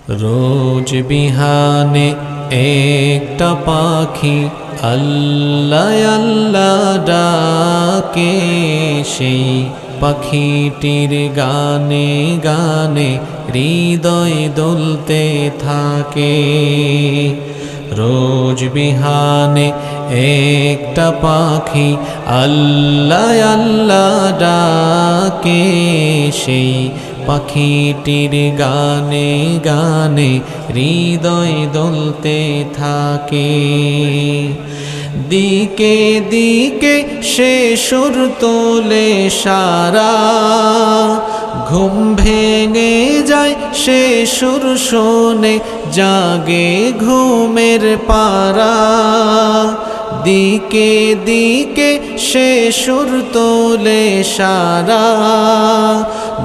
রোজ বিহানে একটা পাখি আল্লাহ আল্লাহ ডাকে, সেই পাখিটির গানে গানে হৃদয় দুলতে থাকে। রোজ বিহানে একটা পাখি আল্লাহ আল্লাহ ডাকে, সেই পাখিটির গানে গানে হৃদয় দুলতে থাকে। দিকে দিকে সে সুর তোলে সারা, ঘুম ভেঙে যায় সে সুর শোনে জাগে ঘুমের পারা। দিকে দিকে সে সুর তোলে সারা,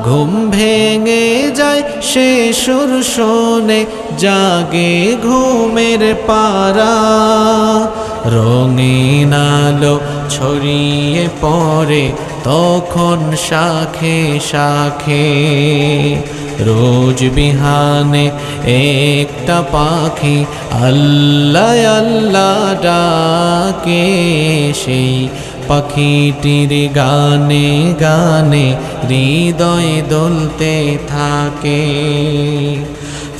ঘুম ভেঙে যায় সে সুর শোনে জাগে ঘুমের পারা। রঙিন আলো ছড়িয়ে পড়ে তখন শাখে শাখে, রোজ বিহানে একটা পাখি আল্লাহ আল্লাহ ডাকে, সেই পাখিটির গানে গানে হৃদয় দুলতে থাকে।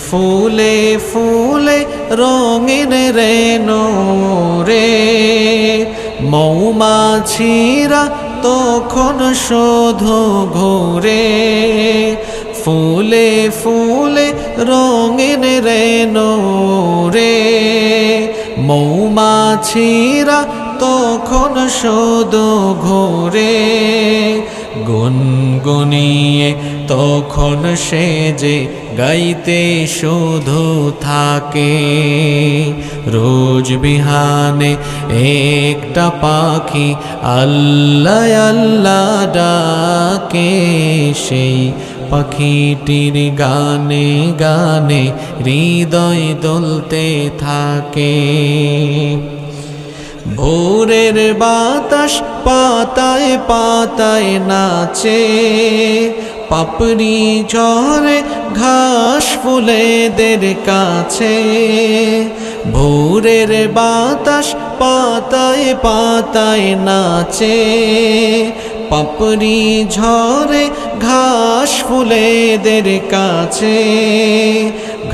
ফুলে ফুলে রঙিন রেণু রে, মৌমাছিরা তখন শুধু ঘুরে। ফুলে ফুলে রঙিন রেণু রে, মৌমাছিরা তখন শুধু ঘুরে। গুনগুনিয়ে তখন সে যে গাইতে শুধু থাকে। রোজ বিহানে একটা পাখি আল্লাহ আল্লাহ ডাকে, সেই পাখিটির গানে গানে হৃদয় দুলতে থাকে। ভোরের বাতাস পাতায় পাতায় নাচে, পাপড়ি ঝরে ঘাস ফুলেদের কাছে। ভোরের বাতাস পাতায় পাতায় নাচে, পাপড়ি ঝরে ঘাস ফুলেদের কাছে।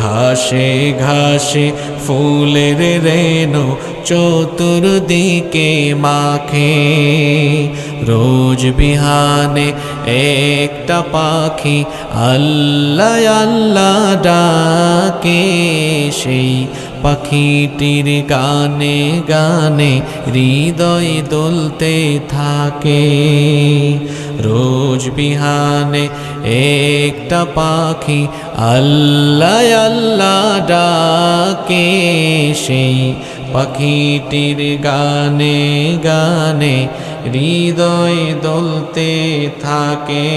ঘাসে ঘাসে ফুলের রেণু চতুর্দিকে মাখে, রোজ বিহানে একটা পাখি আল্লাহ আল্লাহ ডাকে, সেই পাখিটির গানে গানে হৃদয় দুলতে থাকে। রোজ বিহানে একটা পাখি আল্লাহ আল্লাহ ডাকে, সেই পাখিটির গানে গানে হৃদয় দুলতে থাকে।